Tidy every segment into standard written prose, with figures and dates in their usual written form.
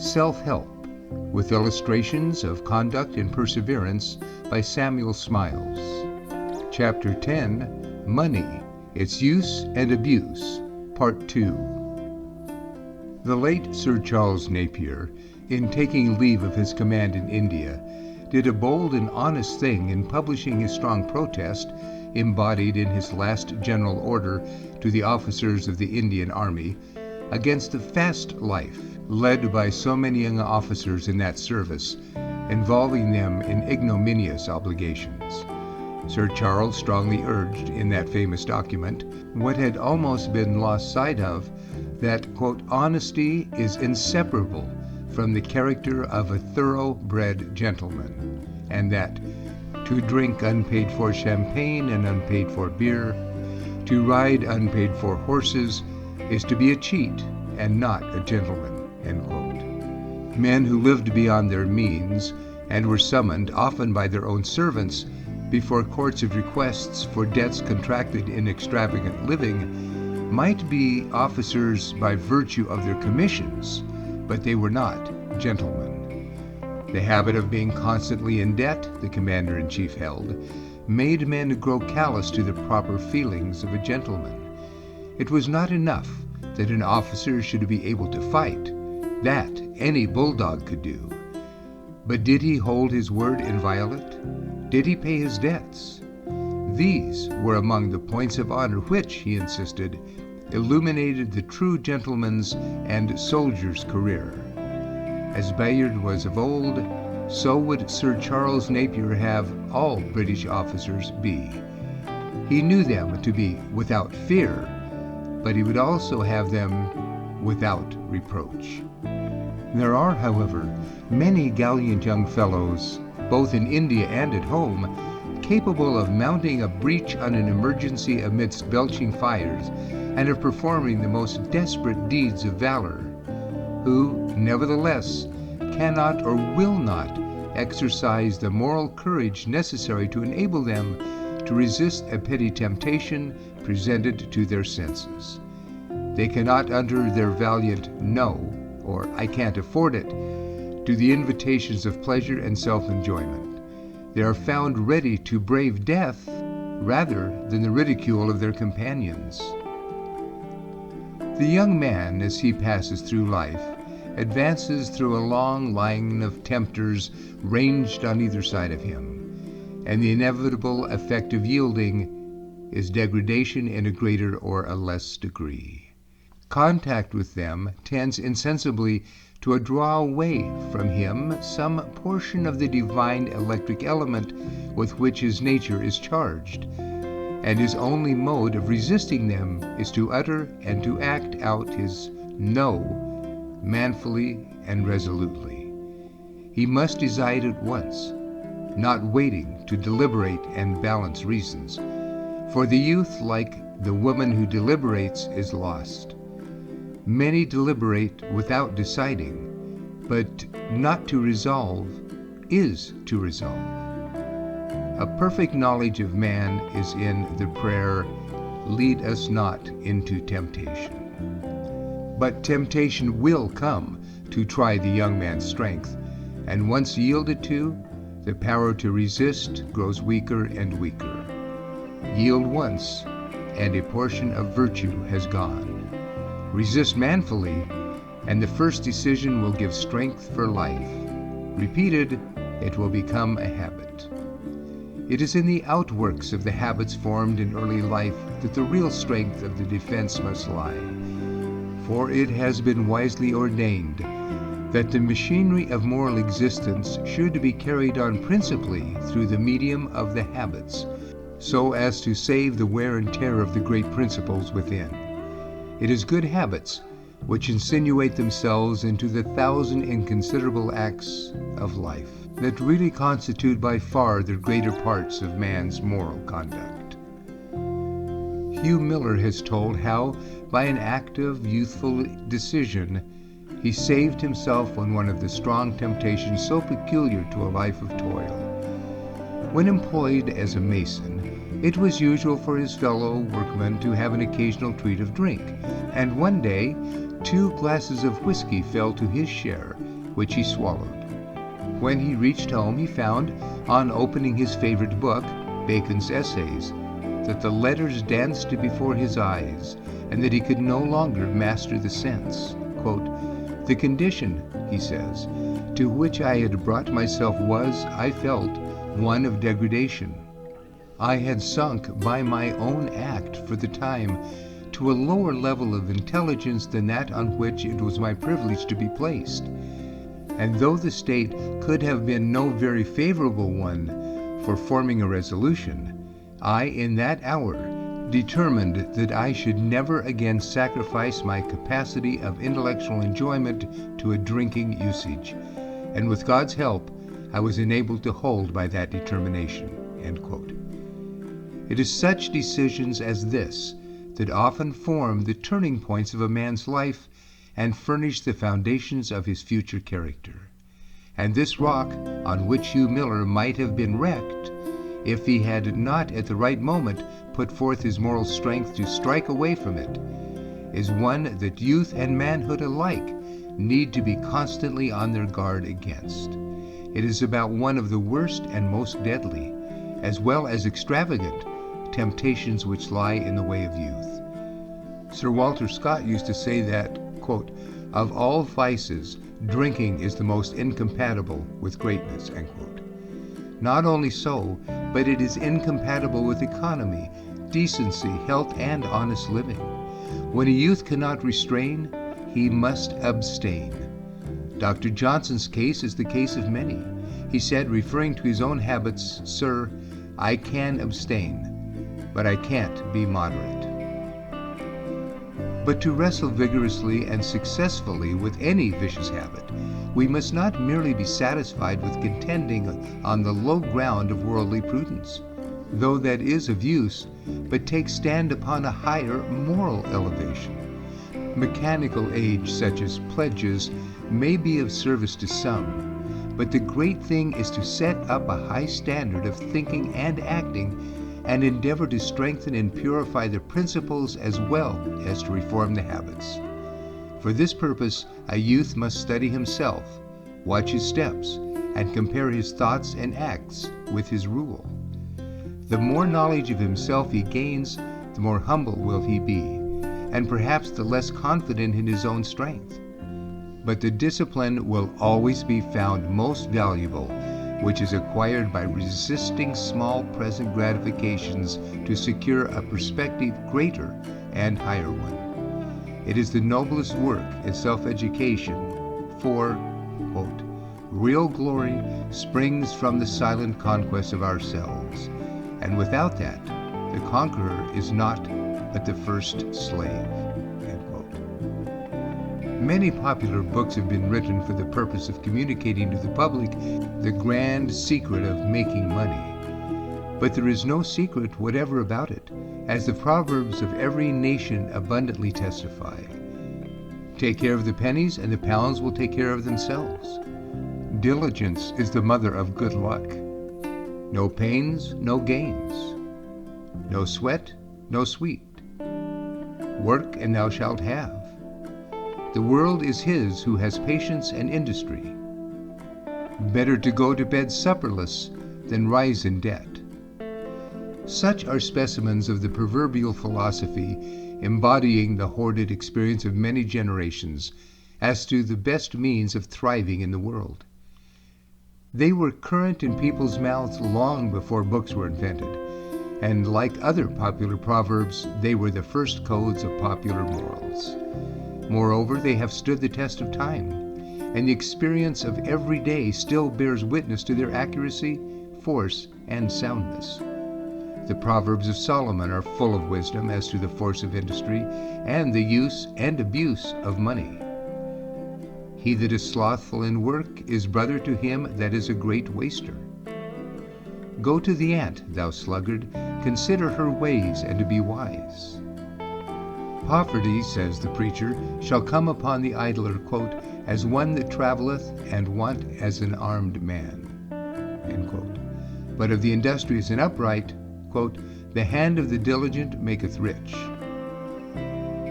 Self-Help, with illustrations of conduct and perseverance by Samuel Smiles. Chapter 10, Money, Its Use and Abuse, Part 2. The late Sir Charles Napier, in taking leave of his command in India, did a bold and honest thing in publishing his strong protest, embodied in his last general order to the officers of the Indian Army, against the fast life led by so many young officers in that service, involving them in ignominious obligations. Sir Charles strongly urged in that famous document what had almost been lost sight of, that, quote, honesty is inseparable from the character of a thoroughbred gentleman, and that to drink unpaid for champagne and unpaid for beer, to ride unpaid for horses, is to be a cheat and not a gentleman, end quote. Men who lived beyond their means and were summoned, often by their own servants, before courts of requests for debts contracted in extravagant living, might be officers by virtue of their commissions, but they were not gentlemen. The habit of being constantly in debt, the commander-in-chief held, made men grow callous to the proper feelings of a gentleman. It was not enough that an officer should be able to fight. That any bulldog could do. But did he hold his word inviolate? Did he pay his debts? These were among the points of honor which, he insisted, illuminated the true gentleman's and soldier's career. As Bayard was of old, so would Sir Charles Napier have all British officers be. He knew them to be without fear, but he would also have them without reproach. There are, however, many gallant young fellows, both in India and at home, capable of mounting a breach on an emergency amidst belching fires, and of performing the most desperate deeds of valor, who, nevertheless, cannot or will not exercise the moral courage necessary to enable them to resist a petty temptation presented to their senses. They cannot utter their valiant "no," or "I can't afford it," to the invitations of pleasure and self-enjoyment. They are found ready to brave death rather than the ridicule of their companions. The young man, as he passes through life, advances through a long line of tempters ranged on either side of him, and the inevitable effect of yielding is degradation in a greater or a less degree. Contact with them tends insensibly to draw away from him some portion of the divine electric element with which his nature is charged, and his only mode of resisting them is to utter and to act out his "no" manfully and resolutely. He must decide at once, not waiting to deliberate and balance reasons, for the youth, like the woman who deliberates, is lost. Many deliberate without deciding, but not to resolve is to resolve. A perfect knowledge of man is in the prayer, "Lead us not into temptation." But temptation will come to try the young man's strength, and once yielded to, the power to resist grows weaker and weaker. Yield once, and a portion of virtue has gone. Resist manfully, and the first decision will give strength for life. Repeated, it will become a habit. It is in the outworks of the habits formed in early life that the real strength of the defense must lie. For it has been wisely ordained that the machinery of moral existence should be carried on principally through the medium of the habits, so as to save the wear and tear of the great principles within. It is good habits which insinuate themselves into the thousand inconsiderable acts of life that really constitute by far the greater parts of man's moral conduct. Hugh Miller has told how, by an active, youthful decision, he saved himself on one of the strong temptations so peculiar to a life of toil. When employed as a mason, it was usual for his fellow workmen to have an occasional treat of drink, and one day 2 glasses of whiskey fell to his share, which he swallowed. When he reached home, he found, on opening his favorite book, Bacon's Essays, that the letters danced before his eyes, and that he could no longer master the sense. Quote, "The condition," he says, "to which I had brought myself was, I felt, one of degradation. I had sunk by my own act for the time to a lower level of intelligence than that on which it was my privilege to be placed. And though the state could have been no very favorable one for forming a resolution, I in that hour determined that I should never again sacrifice my capacity of intellectual enjoyment to a drinking usage, and with God's help I was enabled to hold by that determination." End quote. It is such decisions as this that often form the turning points of a man's life and furnish the foundations of his future character. And this rock on which Hugh Miller might have been wrecked, if he had not at the right moment put forth his moral strength to strike away from it, is one that youth and manhood alike need to be constantly on their guard against. It is about one of the worst and most deadly, as well as extravagant, temptations which lie in the way of youth. Sir Walter Scott used to say that, quote, "Of all vices, drinking is the most incompatible with greatness," end quote. Not only so, but it is incompatible with economy, decency, health, and honest living. When a youth cannot restrain, he must abstain. Dr. Johnson's case is the case of many. He said, referring to his own habits, "Sir, I can abstain, but I can't be moderate." But to wrestle vigorously and successfully with any vicious habit, we must not merely be satisfied with contending on the low ground of worldly prudence, though that is of use, but take stand upon a higher moral elevation. Mechanical aid such as pledges may be of service to some, but the great thing is to set up a high standard of thinking and acting, and endeavor to strengthen and purify the principles as well as to reform the habits. For this purpose, a youth must study himself, watch his steps, and compare his thoughts and acts with his rule. The more knowledge of himself he gains, the more humble will he be, and perhaps the less confident in his own strength. But the discipline will always be found most valuable which is acquired by resisting small present gratifications to secure a perspective greater and higher one. It is the noblest work in self-education, for, quote, "Real glory springs from the silent conquest of ourselves, and without that, the conqueror is not but the first slave." End quote. Many popular books have been written for the purpose of communicating to the public the grand secret of making money. But there is no secret whatever about it, as the proverbs of every nation abundantly testify. Take care of the pennies, and the pounds will take care of themselves. Diligence is the mother of good luck. No pains, no gains. No sweat, no sweet. Work, and thou shalt have. The world is his who has patience and industry. Better to go to bed supperless than rise in debt. Such are specimens of the proverbial philosophy embodying the hoarded experience of many generations as to the best means of thriving in the world. They were current in people's mouths long before books were invented, and like other popular proverbs, they were the first codes of popular morals. Moreover, they have stood the test of time, and the experience of every day still bears witness to their accuracy, force, and soundness. The Proverbs of Solomon are full of wisdom as to the force of industry and the use and abuse of money. He that is slothful in work is brother to him that is a great waster. Go to the ant, thou sluggard, consider her ways, and to be wise. Poverty, says the preacher, shall come upon the idler, quote, as one that traveleth, and want as an armed man. End quote. But of the industrious and upright, quote, the hand of the diligent maketh rich.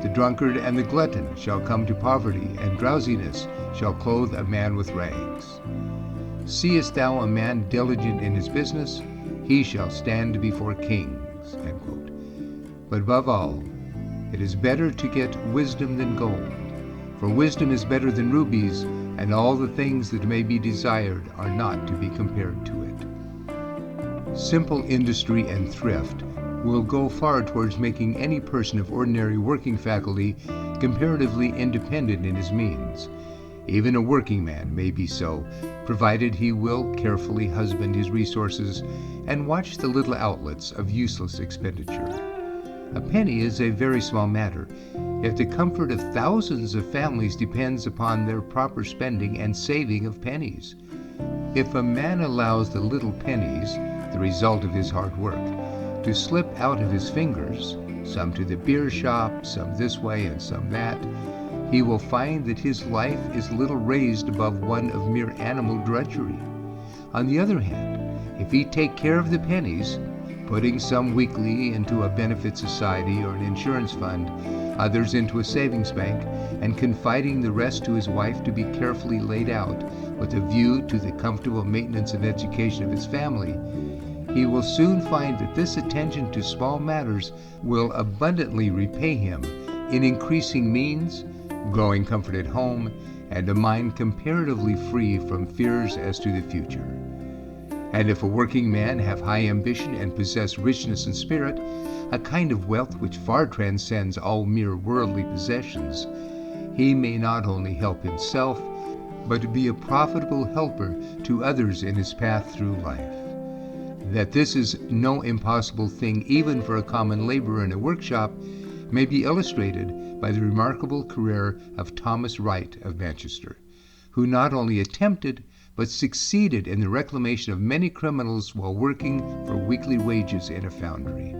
The drunkard and the glutton shall come to poverty, and drowsiness shall clothe a man with rags. Seest thou a man diligent in his business? He shall stand before kings. End quote. But above all, it is better to get wisdom than gold, for wisdom is better than rubies, and all the things that may be desired are not to be compared to it. Simple industry and thrift will go far towards making any person of ordinary working faculty comparatively independent in his means. Even a working man may be so, provided he will carefully husband his resources and watch the little outlets of useless expenditure. A penny is a very small matter, yet the comfort of thousands of families depends upon their proper spending and saving of pennies. If a man allows the little pennies, the result of his hard work, to slip out of his fingers, some to the beer shop, some this way and some that, he will find that his life is little raised above one of mere animal drudgery. On the other hand, if he take care of the pennies, putting some weekly into a benefit society or an insurance fund, others into a savings bank, and confiding the rest to his wife to be carefully laid out with a view to the comfortable maintenance and education of his family, he will soon find that this attention to small matters will abundantly repay him in increasing means, growing comfort at home, and a mind comparatively free from fears as to the future. And if a working man have high ambition and possess richness in spirit, a kind of wealth which far transcends all mere worldly possessions, he may not only help himself, but be a profitable helper to others in his path through life. That this is no impossible thing even for a common laborer in a workshop may be illustrated by the remarkable career of Thomas Wright of Manchester, who not only attempted but succeeded in the reclamation of many criminals while working for weekly wages in a foundry.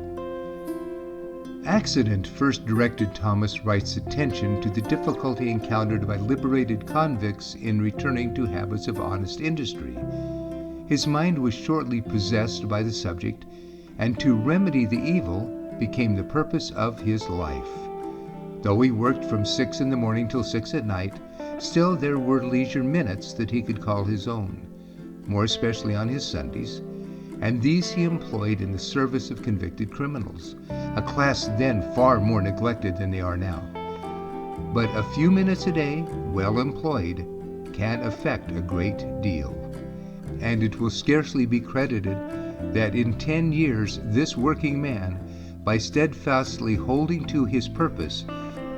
Accident first directed Thomas Wright's attention to the difficulty encountered by liberated convicts in returning to habits of honest industry. His mind was shortly possessed by the subject, and to remedy the evil became the purpose of his life. Though he worked from 6 in the morning till 6 at night, still there were leisure minutes that he could call his own, more especially on his Sundays, and these he employed in the service of convicted criminals, a class then far more neglected than they are now. But a few minutes a day, well employed, can effect a great deal. And it will scarcely be credited that in 10 years this working man, by steadfastly holding to his purpose,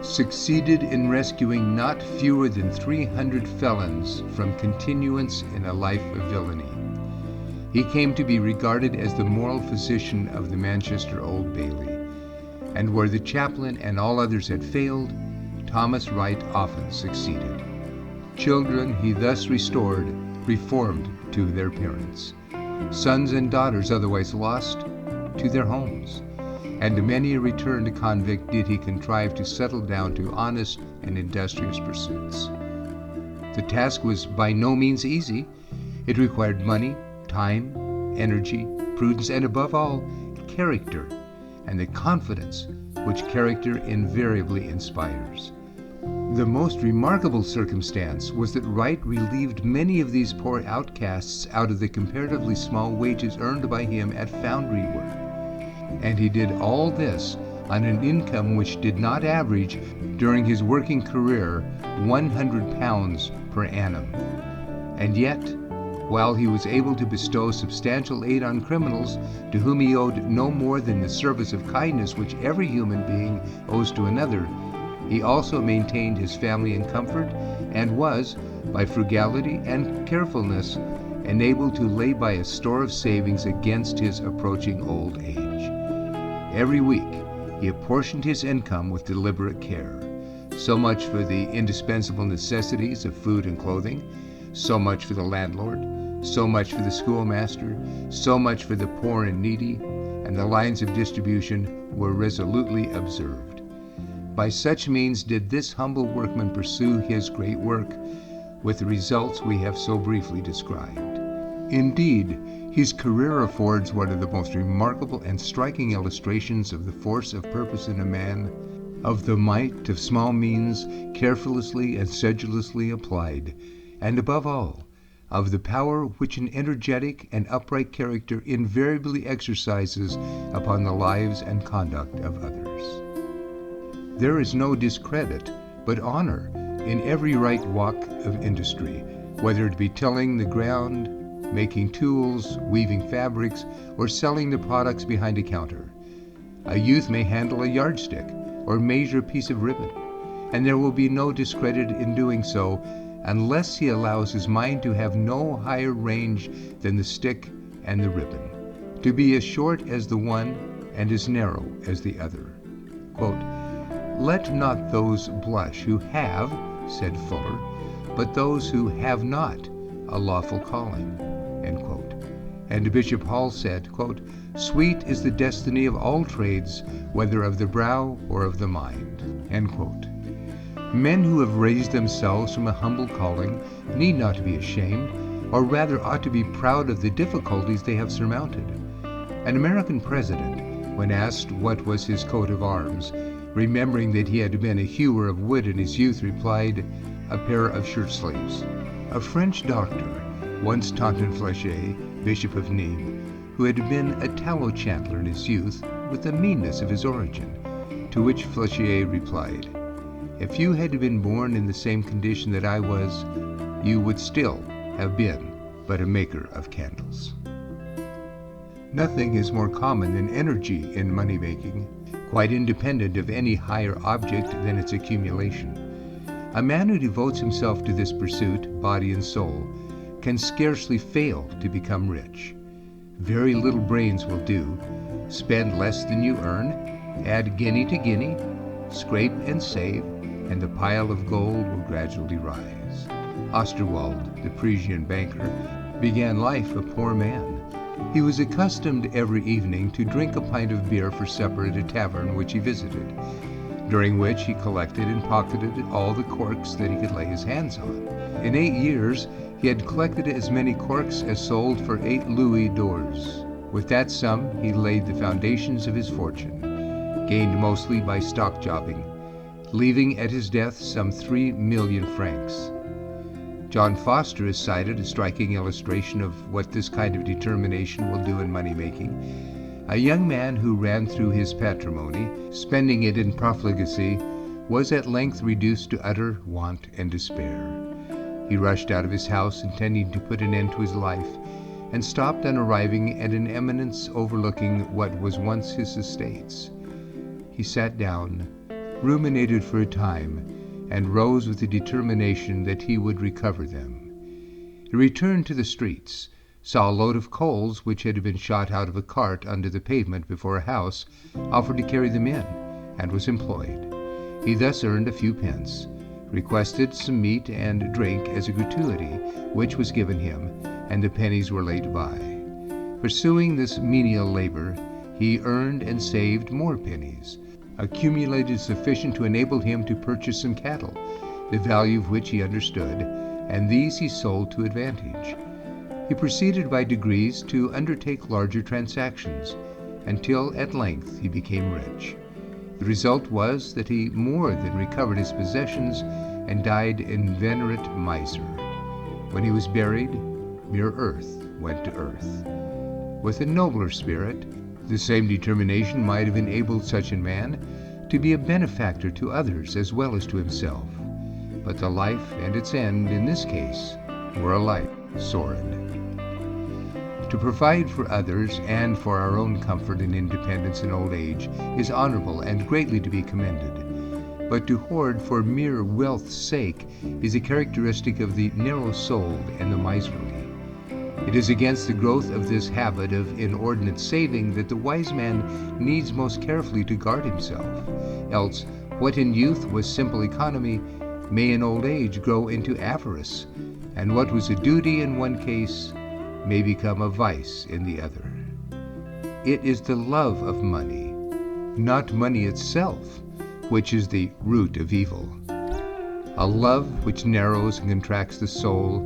succeeded in rescuing not fewer than 300 felons from continuance in a life of villainy. He came to be regarded as the moral physician of the Manchester Old Bailey, and where the chaplain and all others had failed, Thomas Wright often succeeded. Children he thus reformed to their parents. Sons and daughters otherwise lost, to their homes. And many a returned convict did he contrive to settle down to honest and industrious pursuits. The task was by no means easy. It required money, time, energy, prudence, and above all, character, and the confidence which character invariably inspires. The most remarkable circumstance was that Wright relieved many of these poor outcasts out of the comparatively small wages earned by him at foundry work. And he did all this on an income which did not average during his working career £100 per annum. And yet, while he was able to bestow substantial aid on criminals to whom he owed no more than the service of kindness which every human being owes to another, he also maintained his family in comfort and was, by frugality and carefulness, enabled to lay by a store of savings against his approaching old age. Every week, he apportioned his income with deliberate care. So much for the indispensable necessities of food and clothing, so much for the landlord, so much for the schoolmaster, so much for the poor and needy, and the lines of distribution were resolutely observed. By such means did this humble workman pursue his great work, with the results we have so briefly described. Indeed, his career affords one of the most remarkable and striking illustrations of the force of purpose in a man, of the might of small means carefully and sedulously applied, and above all, of the power which an energetic and upright character invariably exercises upon the lives and conduct of others. There is no discredit, but honor in every right walk of industry, whether it be tilling the ground, making tools, weaving fabrics, or selling the products behind a counter. A youth may handle a yardstick or measure a piece of ribbon, and there will be no discredit in doing so unless he allows his mind to have no higher range than the stick and the ribbon, to be as short as the one and as narrow as the other. Quote, "Let not those blush who have," said Fuller, "but those who have not a lawful calling." End quote. And Bishop Hall said, quote, "Sweet is the destiny of all trades, whether of the brow or of the mind." End quote. Men who have raised themselves from a humble calling need not be ashamed, or rather ought to be proud of the difficulties they have surmounted. An American president, when asked what was his coat of arms, remembering that he had been a hewer of wood in his youth, replied, "A pair of shirt sleeves." A French doctor once taunted Fléchier, Bishop of Nîmes, who had been a tallow chandler in his youth, with the meanness of his origin, to which Fléchier replied, "If you had been born in the same condition that I was, you would still have been but a maker of candles." Nothing is more common than energy in money-making, quite independent of any higher object than its accumulation. A man who devotes himself to this pursuit, body and soul, can scarcely fail to become rich. Very little brains will do. Spend less than you earn, add guinea to guinea, scrape and save, and the pile of gold will gradually rise. Osterwald, the Parisian banker, began life a poor man. He was accustomed every evening to drink a pint of beer for supper at a tavern which he visited, during which he collected and pocketed all the corks that he could lay his hands on. In 8 years, he had collected as many corks as sold for 8 louis d'ors. With that sum, he laid the foundations of his fortune, gained mostly by stock jobbing, leaving at his death some 3 million francs. John Foster has cited a striking illustration of what this kind of determination will do in money-making. A young man who ran through his patrimony, spending it in profligacy, was at length reduced to utter want and despair. He rushed out of his house intending to put an end to his life, and stopped on arriving at an eminence overlooking what was once his estates. He sat down, ruminated for a time, and rose with the determination that he would recover them. He returned to the streets, saw a load of coals which had been shot out of a cart under the pavement before a house, offered to carry them in, and was employed. He thus earned a few pence, requested some meat and drink as a gratuity, which was given him, and the pennies were laid by. Pursuing this menial labor, he earned and saved more pennies, accumulated sufficient to enable him to purchase some cattle, the value of which he understood, and these he sold to advantage. He proceeded by degrees to undertake larger transactions, until at length he became rich. The result was that he more than recovered his possessions and died an inveterate miser. When he was buried, mere earth went to earth. With a nobler spirit, the same determination might have enabled such a man to be a benefactor to others as well as to himself. But the life and its end, in this case, were alike sordid. To provide for others and for our own comfort and independence in old age is honorable and greatly to be commended. But to hoard for mere wealth's sake is a characteristic of the narrow-souled and the miserly. It is against the growth of this habit of inordinate saving that the wise man needs most carefully to guard himself, else what in youth was simple economy may in old age grow into avarice, and what was a duty in one case may become a vice in the other. It is the love of money, not money itself, which is the root of evil. A love which narrows and contracts the soul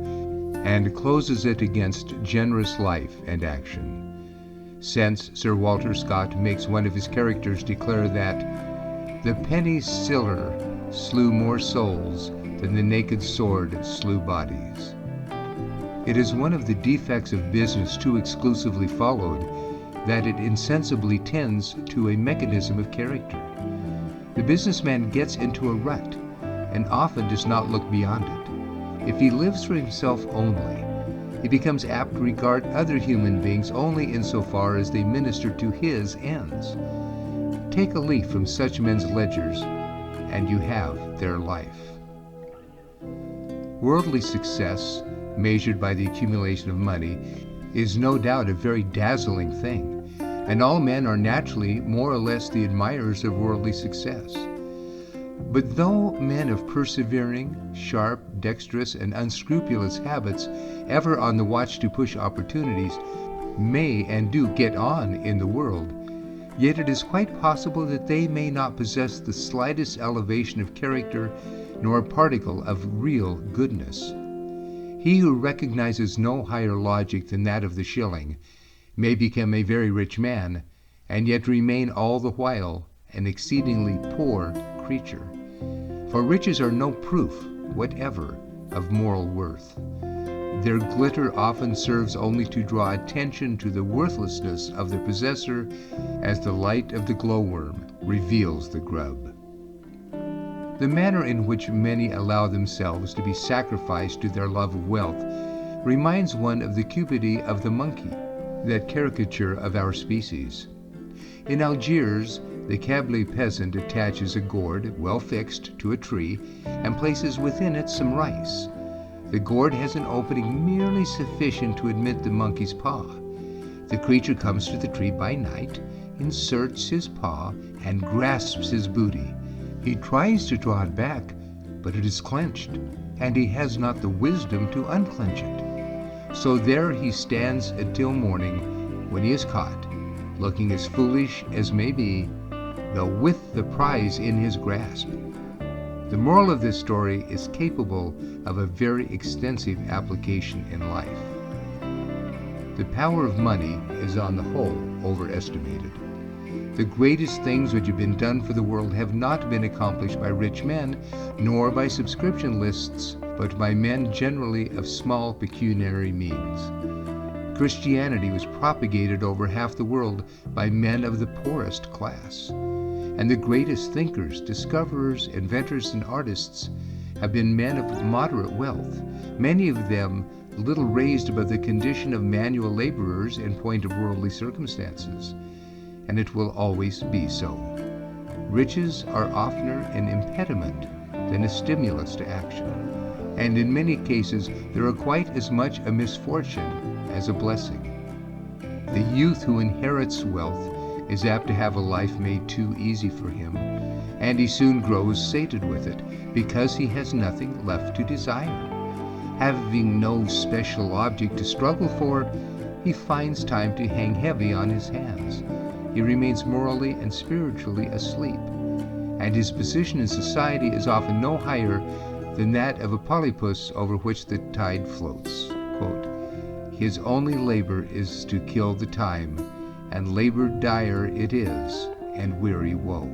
and closes it against generous life and action. Since Sir Walter Scott makes one of his characters declare that The penny stiller slew more souls than the naked sword slew bodies. It is one of the defects of business too exclusively followed that it insensibly tends to a mechanism of character. The businessman gets into a rut and often does not look beyond it. If he lives for himself only, he becomes apt to regard other human beings only insofar as they minister to his ends. Take a leaf from such men's ledgers, and you have their life. Worldly success, measured by the accumulation of money, is no doubt a very dazzling thing, and all men are naturally more or less the admirers of worldly success. But though men of persevering, sharp, dexterous, and unscrupulous habits, ever on the watch to push opportunities, may and do get on in the world, yet it is quite possible that they may not possess the slightest elevation of character nor a particle of real goodness. He who recognizes no higher logic than that of the shilling may become a very rich man, and yet remain all the while an exceedingly poor creature. For riches are no proof whatever of moral worth. Their glitter often serves only to draw attention to the worthlessness of the possessor, as the light of the glowworm reveals the grub. The manner in which many allow themselves to be sacrificed to their love of wealth reminds one of the cupidity of the monkey, that caricature of our species. In Algiers, the Kabyle peasant attaches a gourd, well fixed, to a tree, and places within it some rice. The gourd has an opening merely sufficient to admit the monkey's paw. The creature comes to the tree by night, inserts his paw, and grasps his booty. He tries to draw it back, but it is clenched, and he has not the wisdom to unclench it. So there he stands until morning, when he is caught, looking as foolish as may be, though with the prize in his grasp. The moral of this story is capable of a very extensive application in life. The power of money is on the whole overestimated. The greatest things which have been done for the world have not been accomplished by rich men, nor by subscription lists, but by men generally of small pecuniary means. Christianity was propagated over half the world by men of the poorest class. And the greatest thinkers, discoverers, inventors, and artists have been men of moderate wealth, many of them little raised above the condition of manual laborers in point of worldly circumstances. And it will always be so. Riches are oftener an impediment than a stimulus to action, and in many cases they are quite as much a misfortune as a blessing. The youth who inherits wealth is apt to have a life made too easy for him, and he soon grows sated with it, because he has nothing left to desire. Having no special object to struggle for, he finds time to hang heavy on his hands. He remains morally and spiritually asleep, and his position in society is often no higher than that of a polypus over which the tide floats. Quote, "His only labor is to kill the time, and labor dire it is, and weary woe."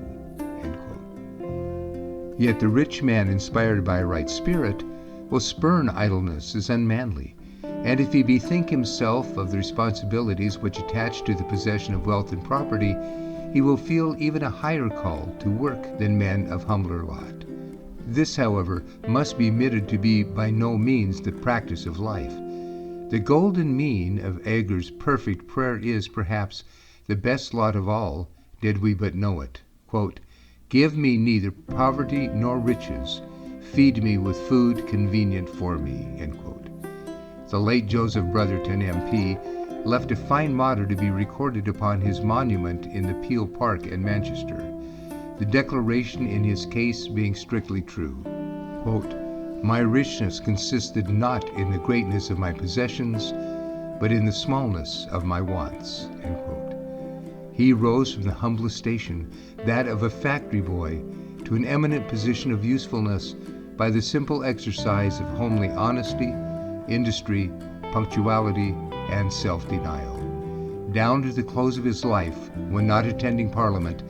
End quote. Yet the rich man, inspired by a right spirit, will spurn idleness as unmanly, and if he bethink himself of the responsibilities which attach to the possession of wealth and property, he will feel even a higher call to work than men of humbler lot. This, however, must be admitted to be by no means the practice of life. The golden mean of Ager's perfect prayer is, perhaps, the best lot of all, did we but know it. Quote, "Give me neither poverty nor riches. Feed me with food convenient for me." End quote. The late Joseph Brotherton, MP, left a fine motto to be recorded upon his monument in the Peel Park in Manchester, the declaration in his case being strictly true. Quote, "My richness consisted not in the greatness of my possessions, but in the smallness of my wants." End quote. He rose from the humblest station, that of a factory boy, to an eminent position of usefulness by the simple exercise of homely honesty, industry, punctuality, and self-denial. Down to the close of his life, when not attending Parliament,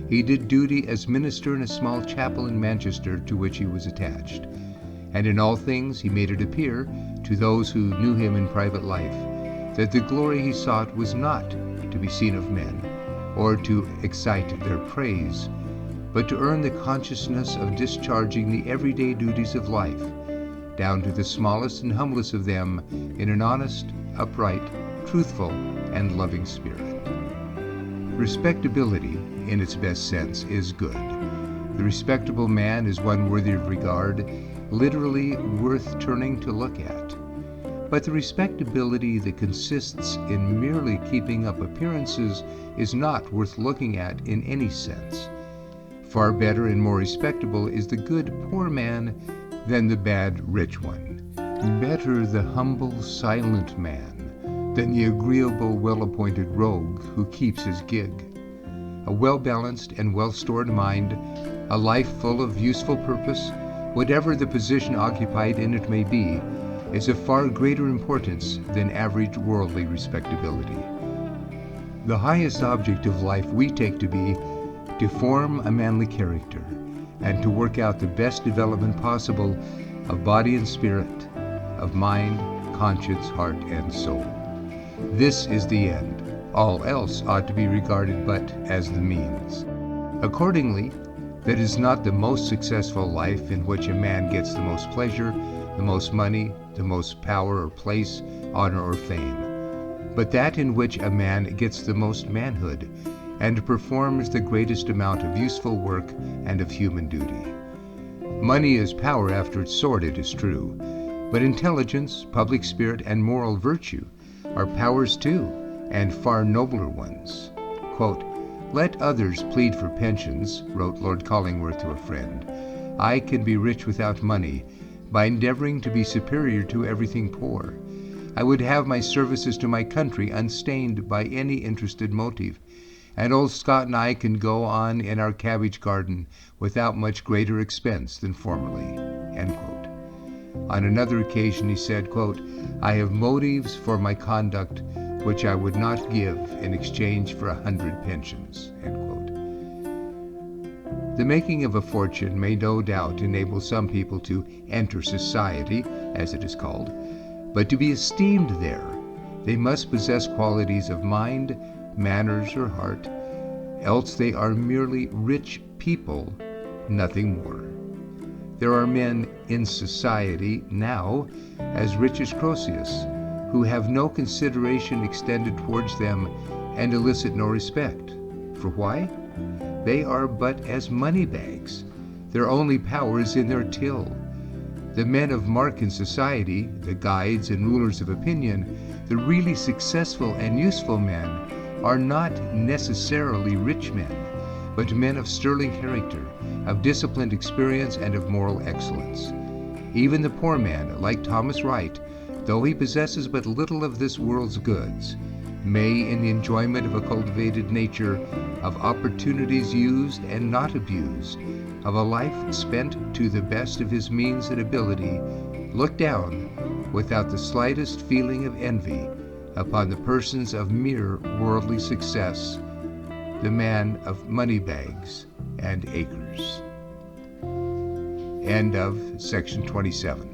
He did duty as minister in a small chapel in Manchester to which he was attached. And in all things he made it appear to those who knew him in private life that the glory he sought was not to be seen of men, or to excite their praise, but to earn the consciousness of discharging the everyday duties of life, down to the smallest and humblest of them, in an honest, upright, truthful, and loving spirit. Respectability, in its best sense, is good. The respectable man is one worthy of regard, literally worth turning to look at. But the respectability that consists in merely keeping up appearances is not worth looking at in any sense. Far better and more respectable is the good poor man than the bad rich one. Better the humble silent man than the agreeable well-appointed rogue who keeps his gig. A well-balanced and well-stored mind, a life full of useful purpose, whatever the position occupied in it may be, is of far greater importance than average worldly respectability. The highest object of life we take to be to form a manly character and to work out the best development possible of body and spirit, of mind, conscience, heart, and soul. This is the end. All else ought to be regarded but as the means. Accordingly, that is not the most successful life in which a man gets the most pleasure, the most money, the most power or place, honor or fame, but that in which a man gets the most manhood and performs the greatest amount of useful work and of human duty. Money is power after its sort, it is true, but intelligence, public spirit, and moral virtue are powers too, and far nobler ones. Quote, "Let others plead for pensions," wrote Lord Collingworth to a friend. "I can be rich without money, by endeavoring to be superior to everything poor. I would have my services to my country unstained by any interested motive, and old Scott and I can go on in our cabbage garden without much greater expense than formerly." End quote. On another occasion he said, quote, "I have motives for my conduct which I would not give in exchange for 100 pensions." End quote. The making of a fortune may no doubt enable some people to enter society, as it is called, but to be esteemed there, they must possess qualities of mind, manners, or heart, else they are merely rich people, nothing more. There are men in society now as rich as Croesus, who have no consideration extended towards them and elicit no respect. For why? They are but as money bags. Their only power is in their till. The men of mark in society, the guides and rulers of opinion, the really successful and useful men, are not necessarily rich men, but men of sterling character, of disciplined experience, and of moral excellence. Even the poor man, like Thomas Wright, though he possesses but little of this world's goods, may, in the enjoyment of a cultivated nature, of opportunities used and not abused, of a life spent to the best of his means and ability, look down, without the slightest feeling of envy, upon the persons of mere worldly success, the man of money bags and acres. End of section 27.